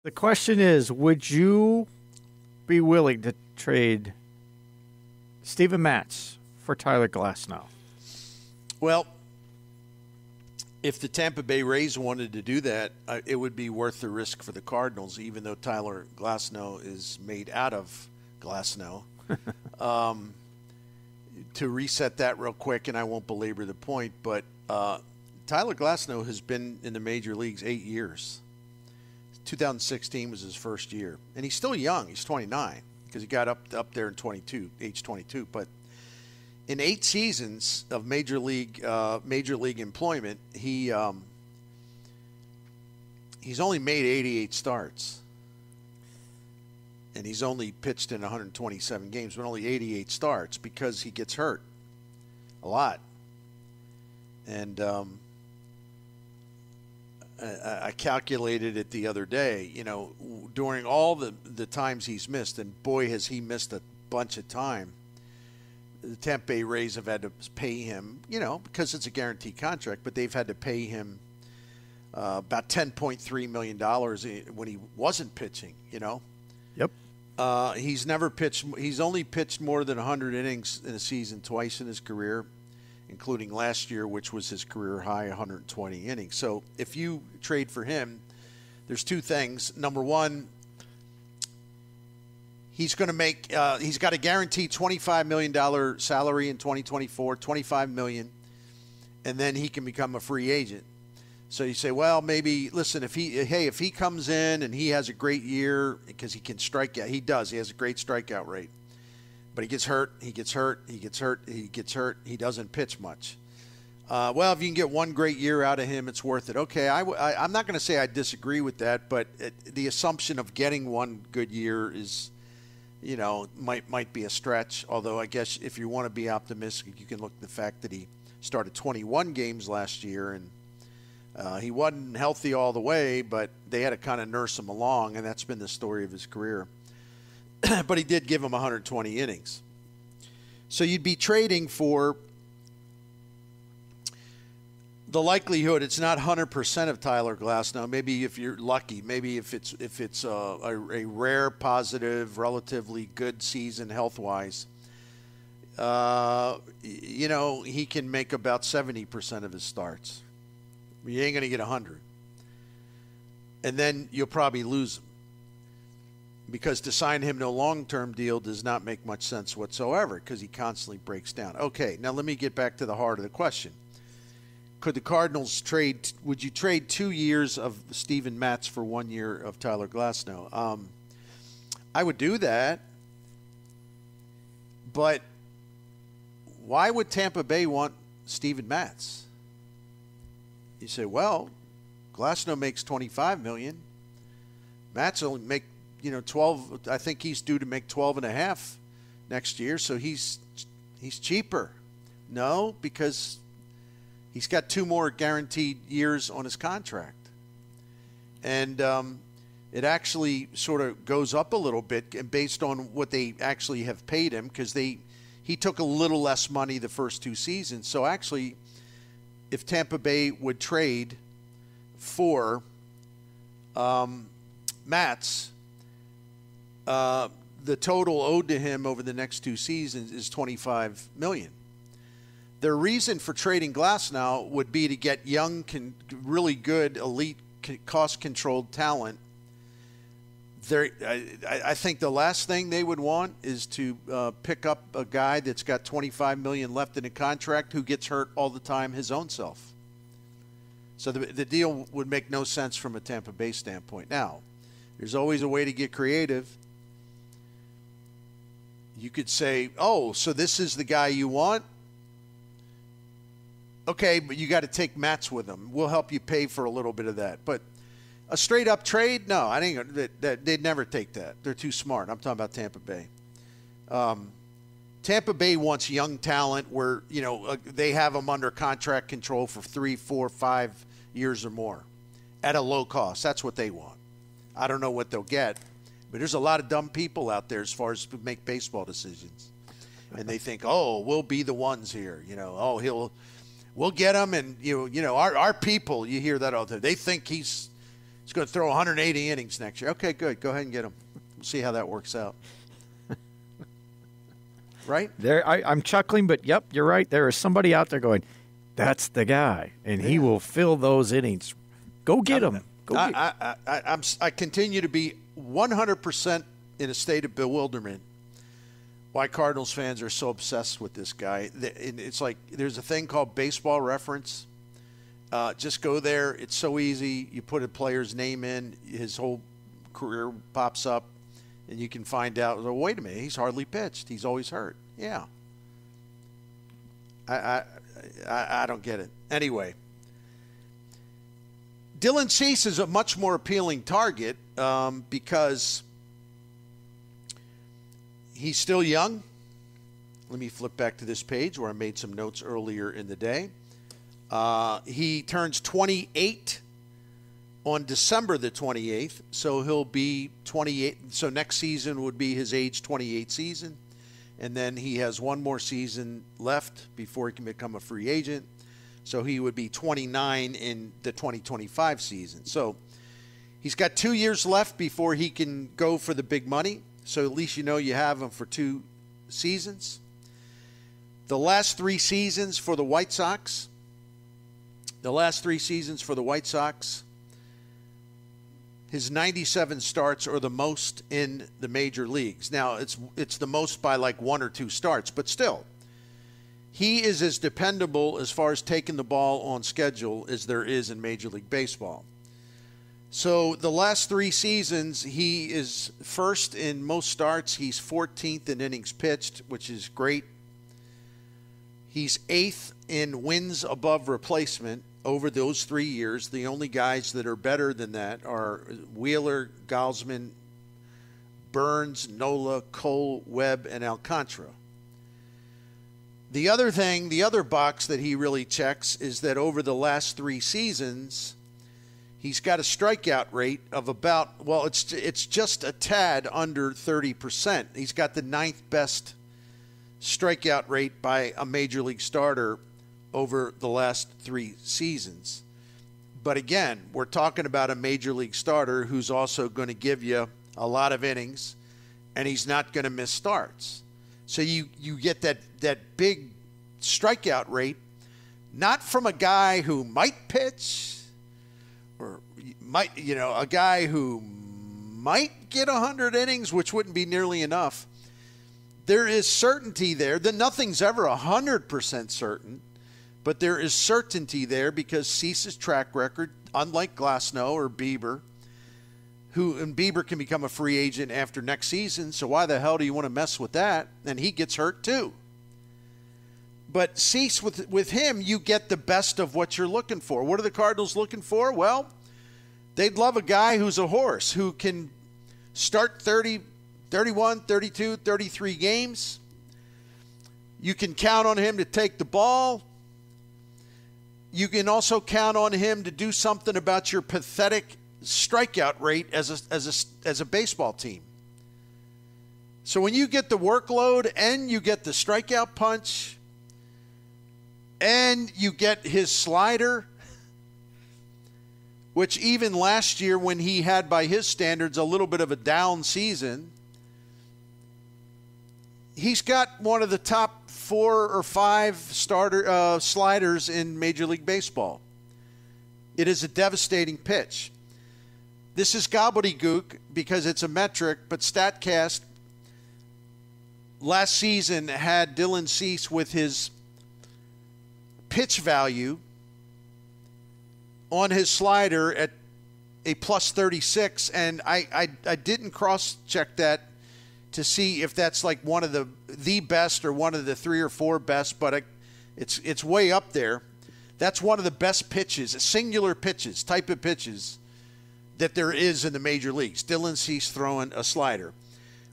The question is, would you be willing to trade Steven Matz for Tyler Glasnow? Well, if the Tampa Bay Rays wanted to do that, it would be worth the risk for the Cardinals, even though Tyler Glasnow is made out of Glasnow. To reset that real quick, and I won't belabor the point, but Tyler Glasnow has been in the major leagues 8 years. 2016 was his first year, and he's still young. He's 29 because he got up there in age 22. But in 8 seasons of major league employment, he's only made 88 starts, and he's only pitched in 127 games, but only 88 starts because he gets hurt a lot. And I calculated it the other day, during all the times he's missed, and boy, has he missed a bunch of time. The Tampa Bay Rays have had to pay him, because it's a guaranteed contract, but they've had to pay him about $10.3 million when he wasn't pitching, Yep. He's never pitched. He's only pitched more than 100 innings in a season twice in his career, including last year, which was his career high, 120 innings. So if you trade for him, there's 2 things. Number one, he's going to make. He's got a guaranteed $25 million salary in 2024, $25 million, and then he can become a free agent. So you say, well, maybe listen. If he comes in and he has a great year because he can strike out, he does. He has a great strikeout rate. But he gets hurt, he gets hurt, he gets hurt, he gets hurt. He doesn't pitch much. Well, if you can get one great year out of him, it's worth it. Okay, I'm not going to say I disagree with that, but the assumption of getting one good year is, might be a stretch. Although I guess if you want to be optimistic, you can look at the fact that he started 21 games last year, and he wasn't healthy all the way, but they had to kind of nurse him along, and that's been the story of his career. But he did give him 120 innings. So you'd be trading for the likelihood. It's not 100% of Tyler Glasnow. Maybe if you're lucky, maybe if it's a rare positive, relatively good season health-wise, he can make about 70% of his starts. You ain't going to get 100. And then you'll probably lose him, because to sign him to a long-term deal does not make much sense whatsoever because he constantly breaks down. Okay, now let me get back to the heart of the question. Could the Cardinals would you trade 2 years of Steven Matz for 1 year of Tyler Glasnow? I would do that, but why would Tampa Bay want Steven Matz? You say, well, Glasnow makes $25 million. Matz only make 12. I think he's due to make 12.5 next year, so he's cheaper. No, because he's got 2 more guaranteed years on his contract, and it actually sort of goes up a little bit based on what they actually have paid him, because he took a little less money the first 2 seasons. So actually, if Tampa Bay would trade for Matz, the total owed to him over the next 2 seasons is $25 million. Their reason for trading Glasnow would be to get young, really good, elite, cost-controlled talent. I think the last thing they would want is to pick up a guy that's got $25 million left in a contract who gets hurt all the time his own self. So the deal would make no sense from a Tampa Bay standpoint. Now, there's always a way to get creative. You could say, oh, so this is the guy you want? Okay, but you got to take Matz with him. We'll help you pay for a little bit of that. But a straight-up trade? No, I think they'd never take that. They're too smart. I'm talking about Tampa Bay. Tampa Bay wants young talent where, they have them under contract control for 3, 4, 5 years or more at a low cost. That's what they want. I don't know what they'll get, but there's a lot of dumb people out there as far as to make baseball decisions. And they think, oh, we'll be the ones here. We'll get him. And, our people, you hear that all the time. They think he's He's going to throw 180 innings next year. Okay, good. Go ahead and get him. We'll see how that works out. Right? I'm chuckling, but yep, you're right. There is somebody out there going, that's the guy, and he will fill those innings. Go get him. I continue to be 100% in a state of bewilderment why Cardinals fans are so obsessed with this guy. It's like there's a thing called Baseball Reference. Just go there. It's so easy. You put a player's name in, his whole career pops up, and you can find out, well, wait a minute, he's hardly pitched. He's always hurt. Yeah. I don't get it. Anyway, Dylan Cease is a much more appealing target because he's still young. Let me flip back to this page where I made some notes earlier in the day. He turns 28 on December the 28th, so he'll be 28. So next season would be his age 28 season. And then he has one more season left before he can become a free agent. So he would be 29 in the 2025 season. So he's got 2 years left before he can go for the big money. So at least you know you have him for 2 seasons. The last 3 seasons for the White Sox, his 97 starts are the most in the major leagues. Now, it's the most by like 1 or 2 starts, but still, he is as dependable as far as taking the ball on schedule as there is in Major League Baseball. So the last 3 seasons, he is first in most starts. He's 14th in innings pitched, which is great. He's 8th in wins above replacement over those 3 years. The only guys that are better than that are Wheeler, Gausman, Burns, Nola, Cole, Webb, and Alcantara. The other box that he really checks is that over the last 3 seasons, he's got a strikeout rate of about, well, it's just a tad under 30%. He's got the 9th best strikeout rate by a major league starter over the last 3 seasons. But again, we're talking about a major league starter who's also going to give you a lot of innings, and he's not going to miss starts. So you get that big strikeout rate, not from a guy who might pitch or might, a guy who might get 100 innings, which wouldn't be nearly enough. There is certainty there. Nothing's ever 100% certain, but there is certainty there because Cease's track record, unlike Glasnow or Bieber, and Bieber can become a free agent after next season, so why the hell do you want to mess with that? And he gets hurt too. But Cease, with him, you get the best of what you're looking for. What are the Cardinals looking for? Well, they'd love a guy who's a horse, who can start 30, 31, 32, 33 games. You can count on him to take the ball. You can also count on him to do something about your pathetic strikeout rate as a baseball team. So when you get the workload and you get the strikeout punch and you get his slider, which even last year when he had, by his standards, a little bit of a down season, he's got one of the top 4 or 5 sliders in Major League Baseball. It is a devastating pitch. This is gobbledygook because it's a metric, but StatCast last season had Dylan Cease with his pitch value on his slider at a plus 36, and I didn't cross-check that to see if that's like one of the best or one of the 3 or 4 best, but it's way up there. That's one of the best pitches, singular pitches, type of pitches that there is in the major leagues. Dylan Cease throwing a slider.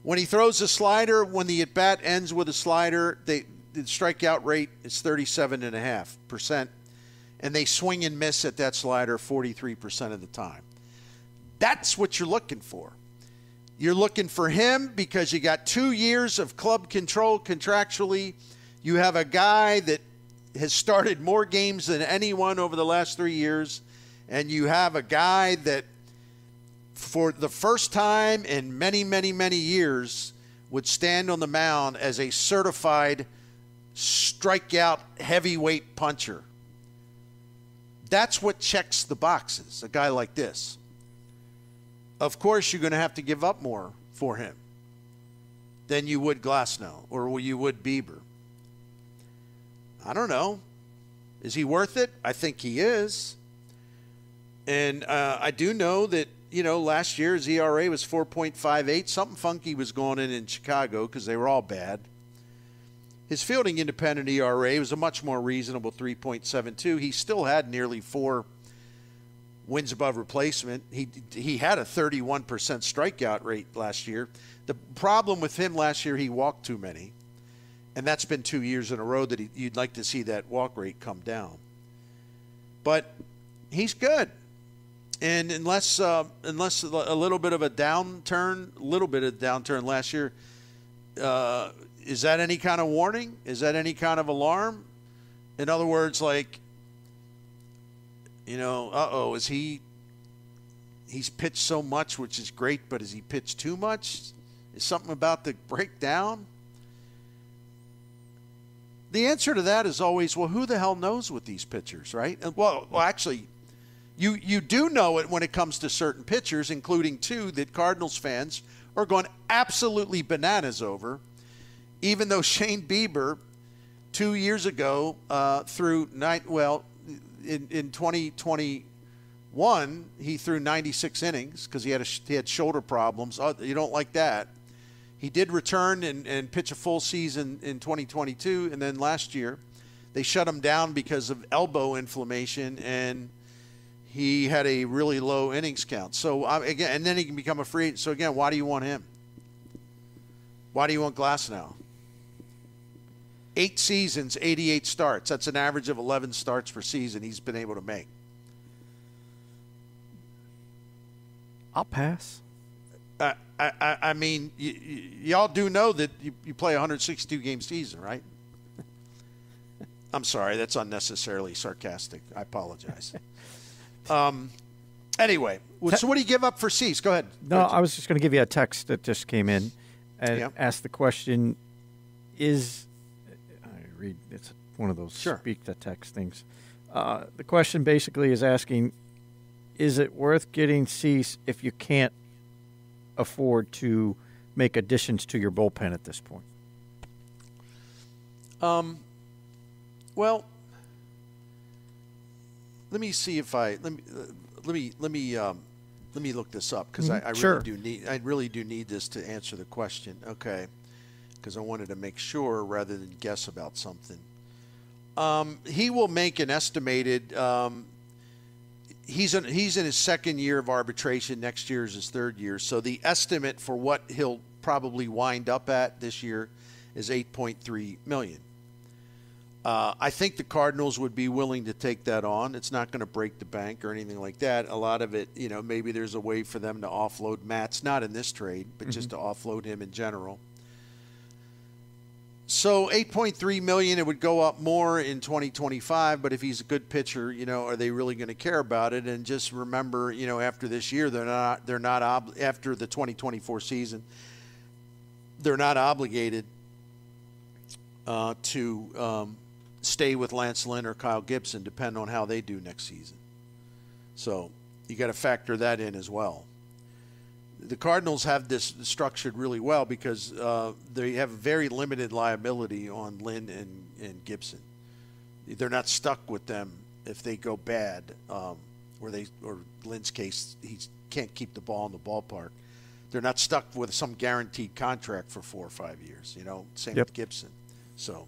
When he throws a slider, when the at-bat ends with a slider, the strikeout rate is 37.5%, and they swing and miss at that slider 43% of the time. That's what you're looking for. You're looking for him because you got 2 years of club control contractually. You have a guy that has started more games than anyone over the last 3 years, and you have a guy that for the first time in many, many, many years, would stand on the mound as a certified strikeout heavyweight puncher. That's what checks the boxes, a guy like this. Of course, you're going to have to give up more for him than you would Glasnow or you would Bieber. I don't know. Is he worth it? I think he is. And I do know that, last year his ERA was 4.58. Something funky was going in Chicago because they were all bad. His fielding independent ERA was a much more reasonable 3.72. He still had nearly 4 wins above replacement. He had a 31% strikeout rate last year. The problem with him last year, he walked too many. And that's been 2 years in a row that you'd like to see that walk rate come down. But he's good. And unless a little bit of a downturn last year, is that any kind of warning? Is that any kind of alarm? In other words, like, is he's pitched so much, which is great, but has he pitched too much? Is something about to break down? The answer to that is always, well, who the hell knows with these pitchers, right? Well, actually, you do know it when it comes to certain pitchers, including 2 that Cardinals fans are going absolutely bananas over, even though Shane Bieber 2 years ago in 2021, he threw 96 innings because he had shoulder problems. Oh, you don't like that. He did return and pitch a full season in 2022, and then last year they shut him down because of elbow inflammation, and he had a really low innings count. So again, and then he can become a free agent. So again, why do you want him? Why do you want Glasnow? 8 seasons, 88 starts. That's an average of 11 starts per season he's been able to make. I'll pass. I mean, y'all do know that you play a 162-game season, right? I'm sorry, that's unnecessarily sarcastic. I apologize. Anyway, so what do you give up for Cease? Go ahead. No, I was just going to give you a text that just came in and ask the question, it's one of those speak to text things. The question basically is asking, is it worth getting Cease if you can't afford to make additions to your bullpen at this point? Well, let me see if let me look this up because I really do need this to answer the question. Okay, because I wanted to make sure rather than guess about something. He will make an estimated. He's in his second year of arbitration. Next year is his third year. So the estimate for what he'll probably wind up at this year is $8.3 million. I think the Cardinals would be willing to take that on. It's not going to break the bank or anything like that. A lot of it, maybe there's a way for them to offload Matz, not in this trade, but just to offload him in general. So $8.3 million, it would go up more in 2025. But if he's a good pitcher, are they really going to care about it? And just remember, after this year, they're not after the 2024 season, they're not obligated to stay with Lance Lynn or Kyle Gibson, depending on how they do next season. So you got to factor that in as well. The Cardinals have this structured really well because they have very limited liability on Lynn and Gibson. They're not stuck with them if they go bad, or Lynn's case, he can't keep the ball in the ballpark. They're not stuck with some guaranteed contract for 4 or 5 years. Same with Gibson. So,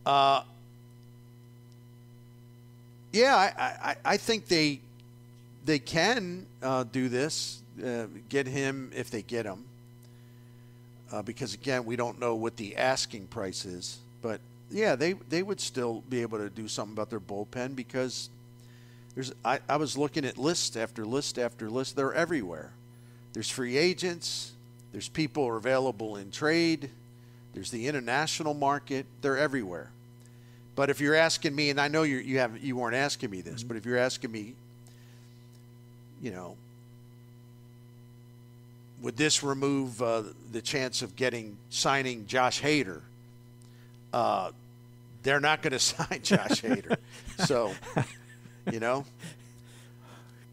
I think they can do this. Get him if they get him, because again we don't know what the asking price is. But they would still be able to do something about their bullpen because I was looking at list after list after list. They're everywhere. There's free agents. There's people who are available in trade. There's the international market. They're everywhere. But if you're asking me, and I know you weren't asking me this, but if you're asking me, would this remove the chance of signing Josh Hader? They're not going to sign Josh Hader. So,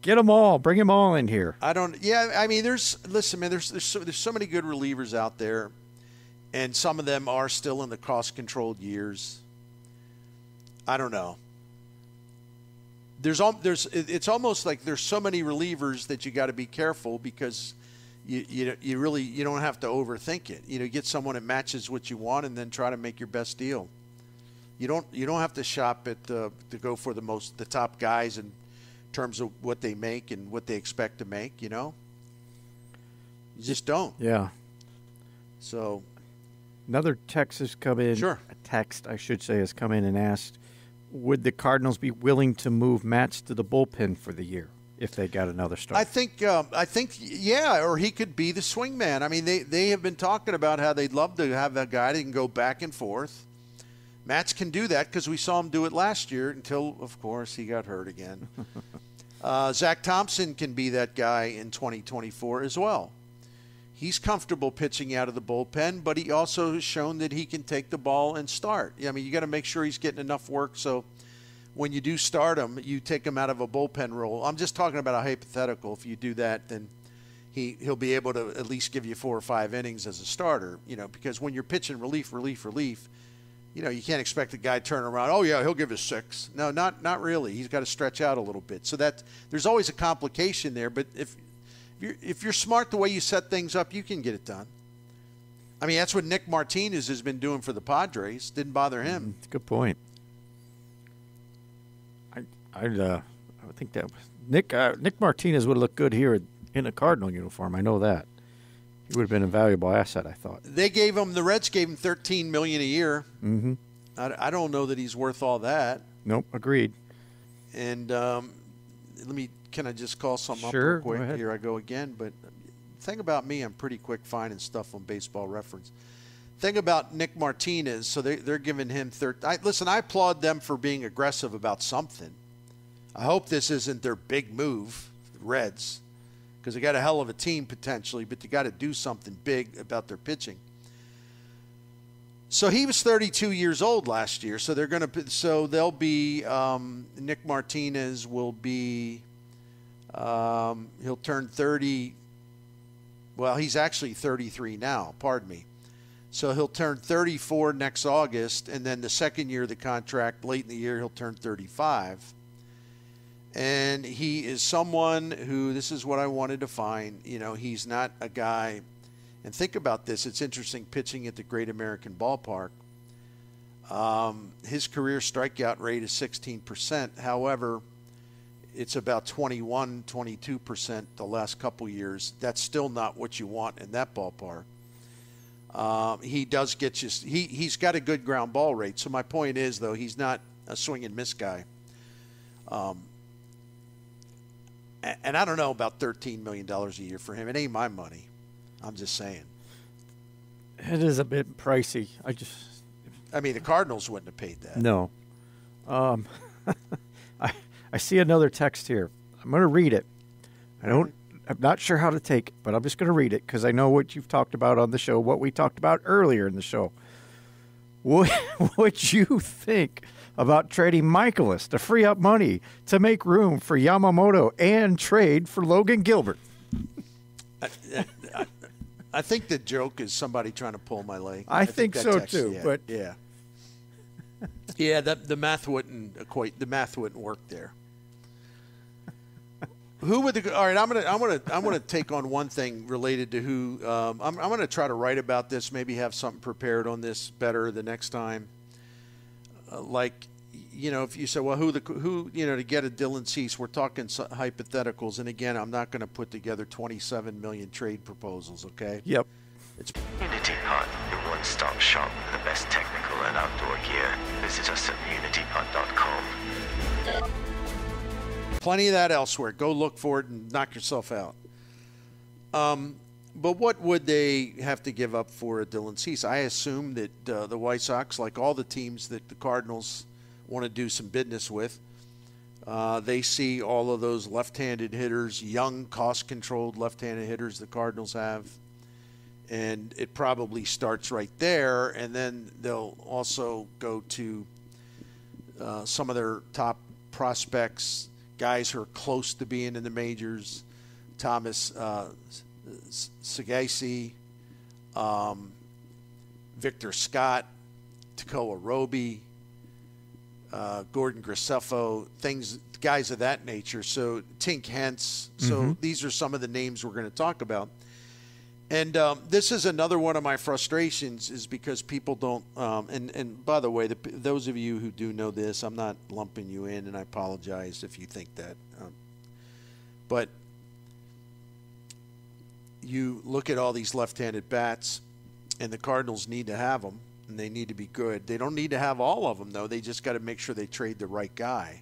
Get them all. Bring them all in here. There's so many good relievers out there, and some of them are still in the cost-controlled years. I don't know. It's almost like there's so many relievers that you got to be careful because you don't have to overthink it. Get someone that matches what you want and then try to make your best deal. You don't have to shop at to go for the top guys in terms of what they make and what they expect to make. You just don't. Yeah. So another text has come in. Sure. A text, I should say, has come in and asked, would the Cardinals be willing to move Matz to the bullpen for the year if they got another start? I think, yeah, or he could be the swingman. I mean, they have been talking about how they'd love to have a guy that can go back and forth. Matz can do that because we saw him do it last year until, of course, he got hurt again. Zach Thompson can be that guy in 2024 as well. He's comfortable pitching out of the bullpen, but he also has shown that he can take the ball and start. I mean, you got to make sure he's getting enough work so when you do start him, you take him out of a bullpen role. I'm just talking about a hypothetical. If you do that, then he'll be able to at least give you 4 or 5 innings as a starter, because when you're pitching relief, you can't expect a guy to turn around, oh, yeah, he'll give us 6. No, not really. He's got to stretch out a little bit. So that there's always a complication there, but if you're smart the way you set things up, you can get it done. I mean, that's what Nick Martinez has been doing for the Padres. Didn't bother him. Good point. I would think that Nick Martinez would look good here in a Cardinal uniform. I know that. He would have been a valuable asset, I thought. The Reds gave him $13 million a year. Mm-hmm. I don't know that he's worth all that. Nope, agreed. And can I just call something up real real quick? Go ahead. Here I go again. But the thing about me, I'm pretty quick finding stuff on Baseball Reference. Thing about Nick Martinez, so they're giving him listen, I applaud them for being aggressive about something. I hope this isn't their big move, the Reds, because they got a hell of a team potentially, but they got to do something big about their pitching. So he was 32 years old last year. So they'll be Nick Martinez will be he'll turn 30. Well, he's actually 33 now. Pardon me. So he'll turn 34 next August, and then the second year of the contract, late in the year, he'll turn 35. And he is someone who, this is what I wanted to find, he's not a guy, and think about this, it's interesting pitching at the Great American Ballpark. His career strikeout rate is 16%. However, it's about 22% the last couple years. That's still not what you want in that ballpark. He does get you, he's got a good ground ball rate. So my point is, though, he's not a swing and miss guy. And I don't know about $13 million a year for him. It ain't my money. I'm just saying. It is a bit pricey. The Cardinals wouldn't have paid that. No. I see another text here. I'm going to read it. I'm not sure how to take it, but I'm just going to read it because I know what you've talked about on the show, what we talked about earlier in the show. What would you think about trading Miklasz to free up money to make room for Yamamoto and trade for Logan Gilbert? I think the joke is somebody trying to pull my leg. I think so text, too. Yeah, but yeah, the math wouldn't equate. The math wouldn't work there. Who would all right? I'm gonna take on one thing related to who. I'm gonna try to write about this. Maybe have something prepared on this better the next time. If you say, well, who to get a Dylan Cease, we're talking hypotheticals. And again, I'm not going to put together 27 million trade proposals. Okay. Yep. Unity Pod, your one-stop shop for the best technical and outdoor gear. Visit us at unitypod.com. Plenty of that elsewhere. Go look for it and knock yourself out. But what would they have to give up for a Dylan Cease? I assume that the White Sox, like all the teams that the Cardinals want to do some business with, They see all of those left-handed hitters, young, cost-controlled left-handed hitters the Cardinals have. And it probably starts right there, and then they'll also go to some of their top prospects, guys who are close to being in the majors, Thomas Sagasi, Victor Scott, Tekoa Roby, Gordon Graceffo, guys of that nature. So Tink Hence. So these are some of the names we're going to talk about. And this is another one of my frustrations, is because people don't. And by the way, those of you who do know this, I'm not lumping you in, and I apologize if you think that. But you look at all these left-handed bats, and the Cardinals need to have them, and they need to be good. They don't need to have all of them, though. They just got to make sure they trade the right guy.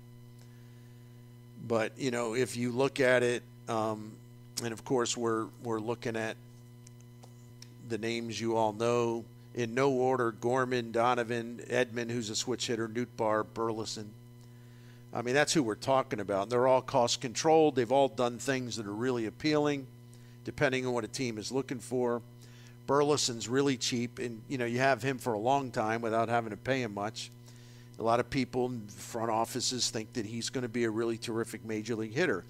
But if you look at it, and of course we're looking at the names you all know in no order: Gorman, Donovan, Edman, who's a switch hitter, Nootbaar, Burleson. I mean, that's who we're talking about. They're all cost controlled. They've all done things that are really appealing, depending on what a team is looking for. Burleson's really cheap, and you have him for a long time without having to pay him much. A lot of people in front offices think that he's going to be a really terrific major league hitter.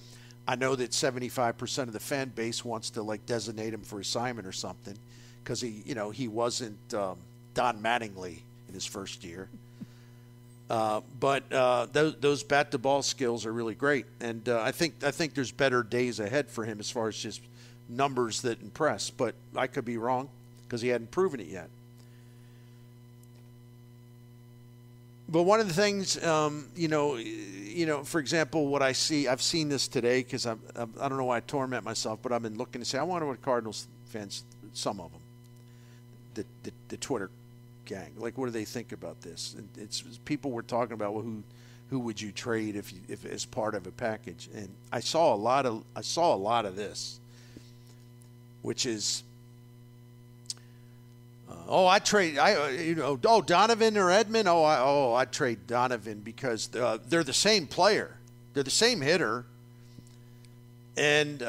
I know that 75% of the fan base wants to designate him for assignment or something, because he wasn't Don Mattingly in his first year. But those bat to ball skills are really great, and I think there's better days ahead for him as far as just numbers that impress. But I could be wrong, because he hadn't proven it yet. But one of the things, for example, what I've seen this today, because I don't know why I torment myself, but I've been looking to say, I wonder what Cardinals fans, some of them, the Twitter gang, what do they think about this? And it's people were talking about, well, who would you trade if as part of a package? And I saw a lot of this, which is, I'd trade. Donovan or Edman. I'd trade Donovan because they're the same player, they're the same hitter, and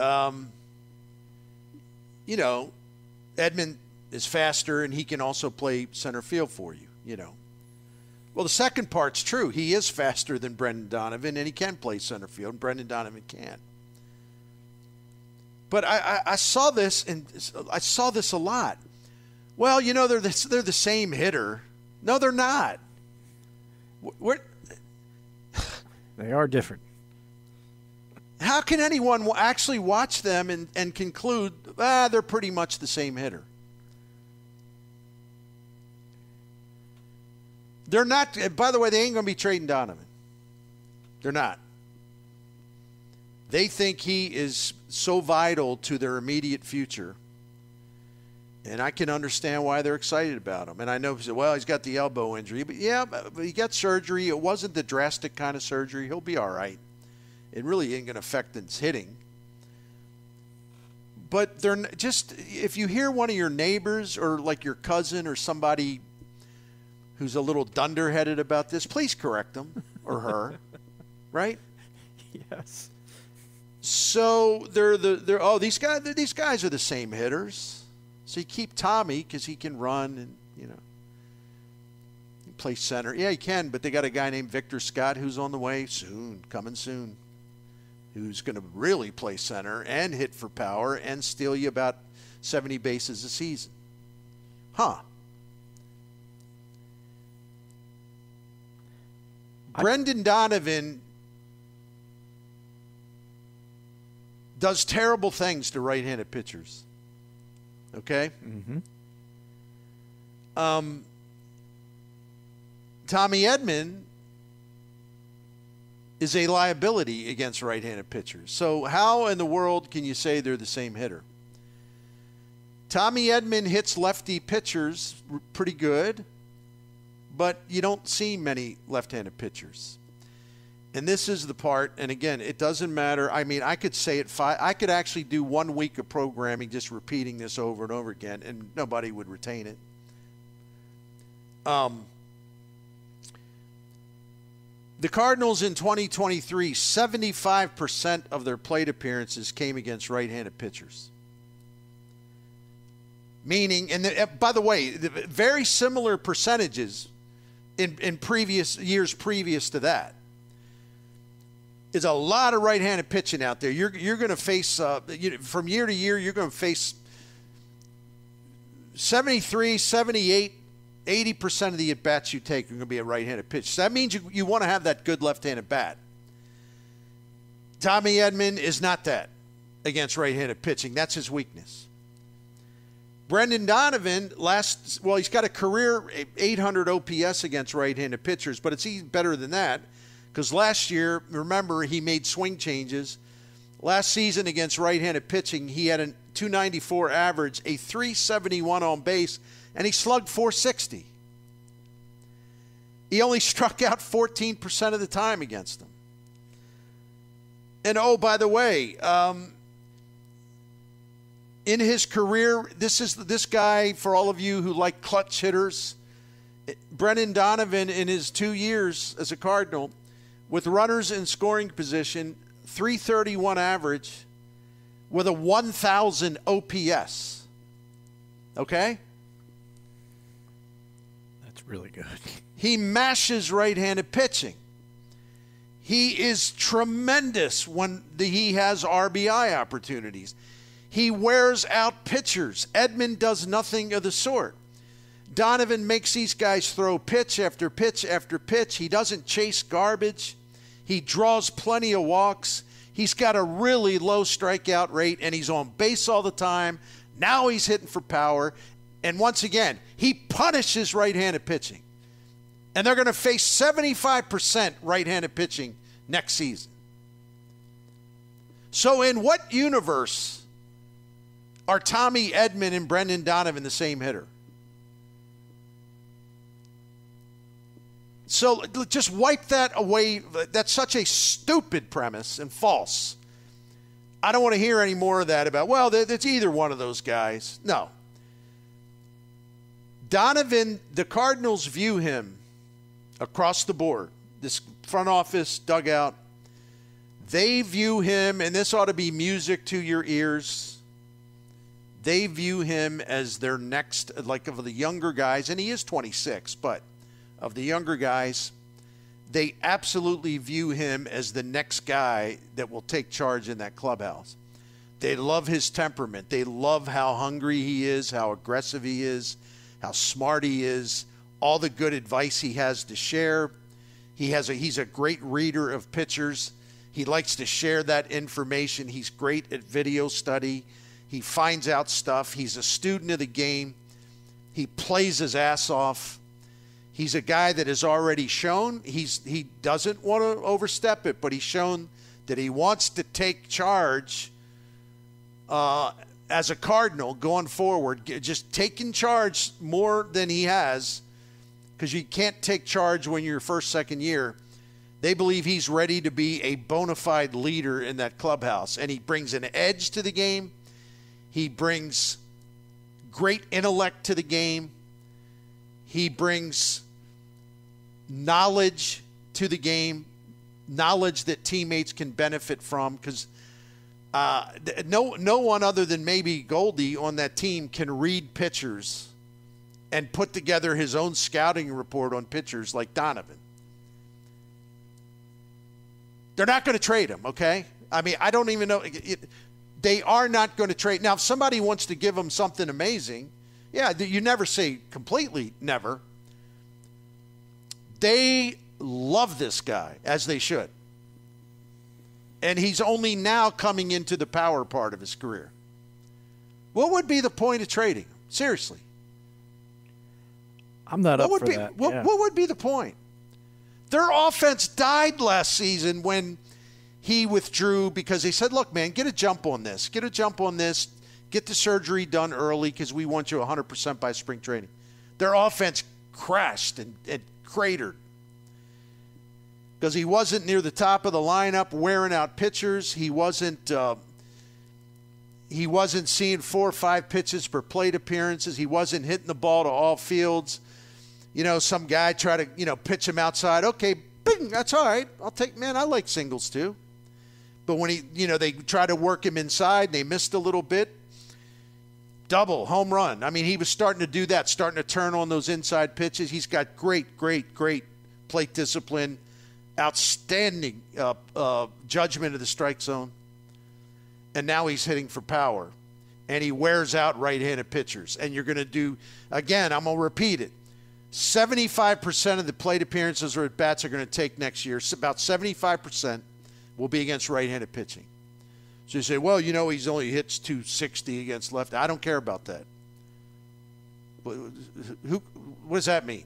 Edman is faster, and he can also play center field for you. Well, the second part's true. He is faster than Brendan Donovan, and he can play center field, and Brendan Donovan can. But I saw this, and I saw this a lot. Well, they're the same hitter. No, they're not. They are different. How can anyone actually watch them and conclude, they're pretty much the same hitter? They're not. By the way, they ain't going to be trading Donovan. They're not. They think he is so vital to their immediate future. And I can understand why they're excited about him. And I know, he's got the elbow injury. But he got surgery. It wasn't the drastic kind of surgery. He'll be all right. It really ain't going to affect his hitting. But they're just, if you hear one of your neighbors or your cousin or somebody who's a little dunderheaded about this, please correct them or her, right? Yes. So these guys are the same hitters. So you keep Tommy because he can run and he plays center. Yeah, he can, but they got a guy named Victor Scott who's on the way coming soon, who's going to really play center and hit for power and steal you about 70 bases a season. Brendan Donovan does terrible things to right-handed pitchers. Okay? Mm-hmm. Tommy Edman is a liability against right-handed pitchers. So how in the world can you say they're the same hitter? Tommy Edman hits lefty pitchers pretty good, but you don't see many left-handed pitchers. And this is the part, and again, it doesn't matter. I mean, I could say it I could actually do 1 week of programming just repeating this over and over again, and nobody would retain it. The Cardinals in 2023, 75% of their plate appearances came against right-handed pitchers. Meaning, and by the way, very similar percentages in previous years previous to that. There's a lot of right-handed pitching out there. You're going to face, from year to year, you're going to face 73, 78, 80% of the at-bats you take are going to be a right-handed pitch. So that means you want to have that good left-handed bat. Tommy Edman is not that against right-handed pitching. That's his weakness. Brendan Donovan, he's got a career 800 OPS against right-handed pitchers, but it's even better than that because last year, remember, he made swing changes. Last season against right-handed pitching, he had a 294 average, a 371 on base, and he slugged 460. He only struck out 14% of the time against them. And, oh, by the way, in his career, this guy, for all of you who like clutch hitters, Brendan Donovan in his 2 years as a Cardinal, with runners in scoring position, 331 average with a 1,000 OPS. Okay? That's really good. He mashes right-handed pitching. He is tremendous when he has RBI opportunities. He wears out pitchers. Edman does nothing of the sort. Donovan makes these guys throw pitch after pitch after pitch. He doesn't chase garbage. He draws plenty of walks. He's got a really low strikeout rate, and he's on base all the time. Now he's hitting for power. And once again, he punishes right-handed pitching. And they're going to face 75% right-handed pitching next season. So in what universe are Tommy Edman and Brendan Donovan the same hitter? So just wipe that away. That's such a stupid premise and false. I don't want to hear any more of that about, well, it's either one of those guys. No. Donovan, the Cardinals view him across the board, this front office, dugout. They view him, and this ought to be music to your ears, they view him as their next, like of the younger guys, and he is 26, but of the younger guys, they absolutely view him as the next guy that will take charge in that clubhouse. They love his temperament. They love how hungry he is, how aggressive he is, how smart he is, all the good advice he has to share. He's a great reader of pitchers. He likes to share that information. He's great at video study. He finds out stuff. He's a student of the game. He plays his ass off. He's a guy that has already shown he doesn't want to overstep it, but he's shown that he wants to take charge as a Cardinal going forward, just taking charge more than he has, because you can't take charge when you're first, second year. They believe he's ready to be a bona fide leader in that clubhouse, and he brings an edge to the game. He brings great intellect to the game. He brings knowledge to the game, knowledge that teammates can benefit from, because no one other than maybe Goldie on that team can read pitchers and put together his own scouting report on pitchers like Donovan. They're not going to trade him, okay? I mean, I don't even know. They are not going to trade. Now, if somebody wants to give him something amazing, yeah, you never say completely never. They love this guy, as they should. And he's only now coming into the power part of his career. What would be the point of trading him? Seriously. I'm not up for that. What would be the point? Their offense died last season when he withdrew because they said, look, man, get a jump on this. Get a jump on this. Get the surgery done early because we want you 100% by spring training. Their offense crashed and cratered because he wasn't near the top of the lineup wearing out pitchers. He wasn't seeing 4 or 5 pitches per plate appearances. He wasn't hitting the ball to all fields. You know, some guy tried to, pitch him outside. Okay, bing, that's all right. I like singles too. But when they try to work him inside and they missed a little bit, double, home run. I mean, he was starting to do that, starting to turn on those inside pitches. He's got great plate discipline, outstanding judgment of the strike zone. And now he's hitting for power. And he wears out right-handed pitchers. And you're going to do, again, I'm going to repeat it, 75% of the plate appearances or at-bats are going to take next year. About 75% will be against right-handed pitching. So you say, well, he's only hits 260 against left. I don't care about that. What does that mean?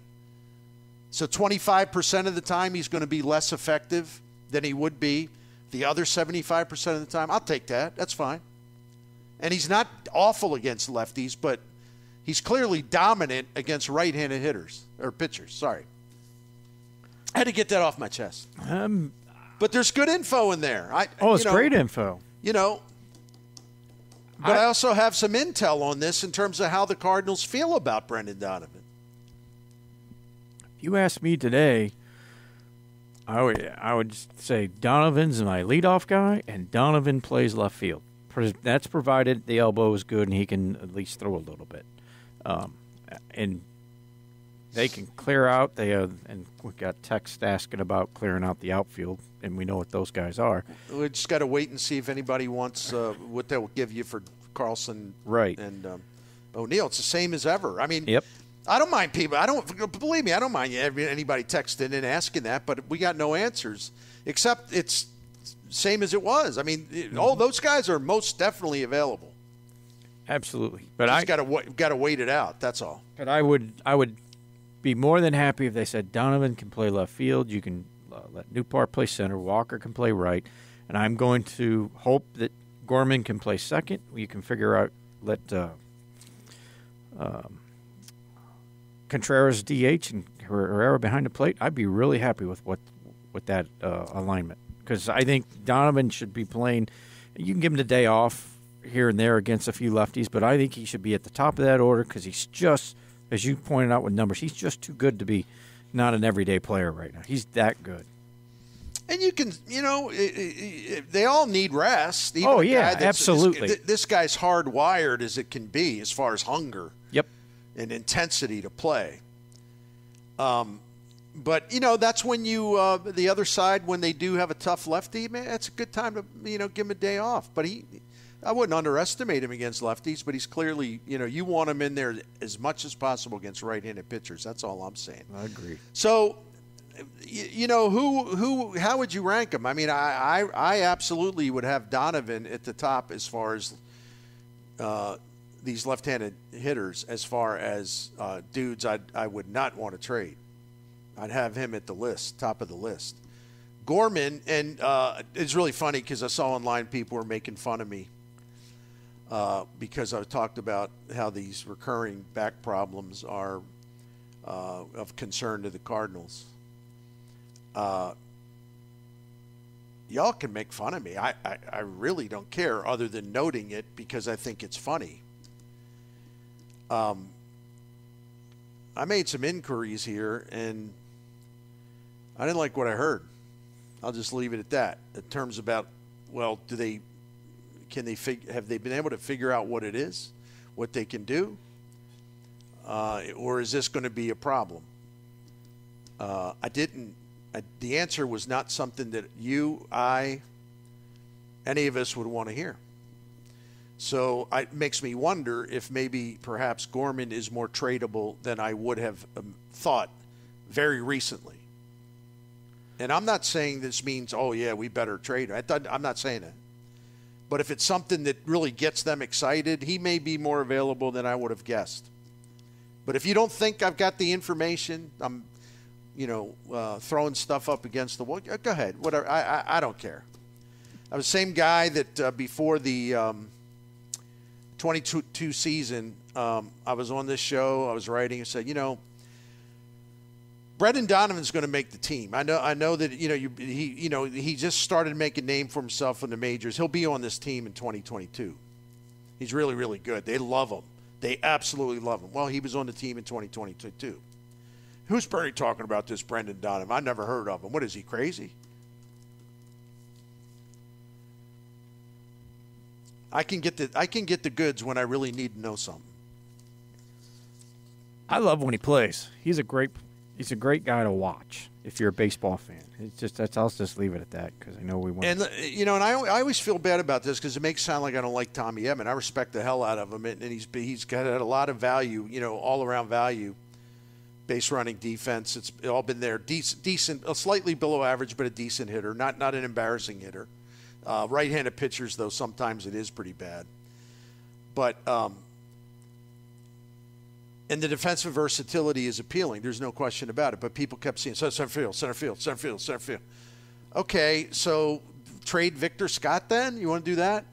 So 25% of the time he's going to be less effective than he would be the other 75% of the time. I'll take that. That's fine. And he's not awful against lefties, but he's clearly dominant against right-handed hitters or pitchers. Sorry. I had to get that off my chest. But there's good info in there. It's great info. But I also have some intel on this in terms of how the Cardinals feel about Brendan Donovan. If you ask me today, I would say Donovan's my leadoff guy, and Donovan plays left field. That's provided the elbow is good and he can at least throw a little bit. And they can clear out. And we got text asking about clearing out the outfield, and we know what those guys are. We just got to wait and see if anybody wants what they will give you for Carlson, right? And O'Neill. It's the same as ever. I mean, yep. I don't mind people. Believe me, I don't mind anybody texting and asking that, but we got no answers except it's same as it was. I mean, all those guys are most definitely available. Absolutely, but I got to wait it out. That's all. But I would be more than happy if they said Donovan can play left field. You can let Newpart play center. Walker can play right, and I'm going to hope that Gorman can play second. You can figure out let Contreras DH and Herrera behind the plate. I'd be really happy with that alignment. Because I think Donovan should be playing. You can give him the day off here and there against a few lefties, but I think he should be at the top of that order because he's just, as you pointed out with numbers, he's just too good to be not an everyday player right now. He's that good. And you can, they all need rest. Even absolutely. This guy's hardwired as it can be as far as hunger. Yep. And intensity to play. But, that's when the other side, when they do have a tough lefty, man, that's a good time to, give him a day off. But I wouldn't underestimate him against lefties, but he's clearly, you want him in there as much as possible against right-handed pitchers. That's all I'm saying. I agree. So, how would you rank him? I mean, I absolutely would have Donovan at the top as far as these left-handed hitters, as far as dudes I would not want to trade. I'd have him at the list, top of the list. Gorman, and it's really funny because I saw online people were making fun of me because I talked about how these recurring back problems are of concern to the Cardinals. Y'all can make fun of me. I really don't care other than noting it because I think it's funny. I made some inquiries here, and I didn't like what I heard. I'll just leave it at that. In terms about, well, have they been able to figure out what it is, what they can do, or is this going to be a problem? The answer was not something that you, I, any of us would want to hear. So it makes me wonder if maybe perhaps Gorman is more tradable than I would have thought very recently. And I'm not saying this means, oh, yeah, we better trade him. I'm not saying that. But if it's something that really gets them excited, he may be more available than I would have guessed. But if you don't think I've got the information, I'm, throwing stuff up against the wall, go ahead. Whatever. I don't care. I was the same guy that before the 22 season, I was on this show. I was writing and said, Brendan Donovan's going to make the team. I know that he just started to make a name for himself in the majors. He'll be on this team in 2022. He's really, really good. They love him. They absolutely love him. Well, he was on the team in 2022 too. Who's Bernie talking about this Brendan Donovan? I never heard of him. What is he, crazy? I can get the goods when I really need to know something. I love when he plays. He's a great guy to watch if you're a baseball fan. It's just I'll just leave it at that because I know we want. And I always feel bad about this because it makes it sound like I don't like Tommy Edman. I respect the hell out of him, and he's got a lot of value, all around value. Base running, defense, it's all been there. Decent, slightly below average, but a decent hitter, not an embarrassing hitter. Right-handed pitchers, though, sometimes it is pretty bad. But and the defensive versatility is appealing. There's no question about it. But people kept saying, center field. Okay, so trade Victor Scott then? You want to do that?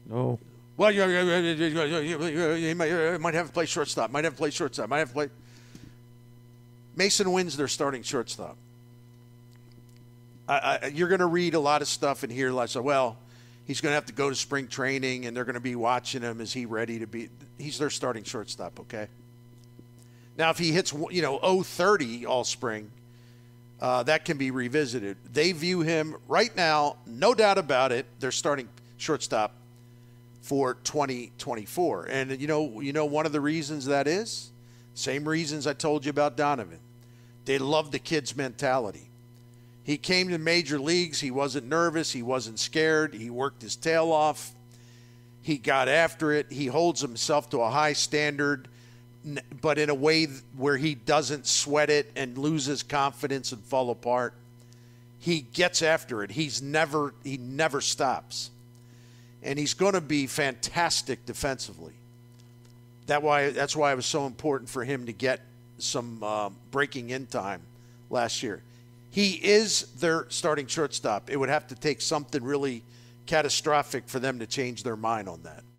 No. Well, you might have to play shortstop. Might have to play. Mason Wynn's their starting shortstop. You're going to read a lot of stuff and hear like, well, he's going to have to go to spring training, and they're going to be watching him. Is he ready to be? He's their starting shortstop, okay? Now, if he hits, 0-30 all spring, that can be revisited. They view him right now, no doubt about it, their starting shortstop for 2024. And you know one of the reasons that is? Same reasons I told you about Donovan. They love the kid's mentality. He came to major leagues. He wasn't nervous. He wasn't scared. He worked his tail off. He got after it. He holds himself to a high standard, but in a way where he doesn't sweat it and loses confidence and fall apart. He gets after it. He never stops. And he's going to be fantastic defensively. That's why it was so important for him to get some breaking in time last year. He is their starting shortstop. It would have to take something really catastrophic for them to change their mind on that.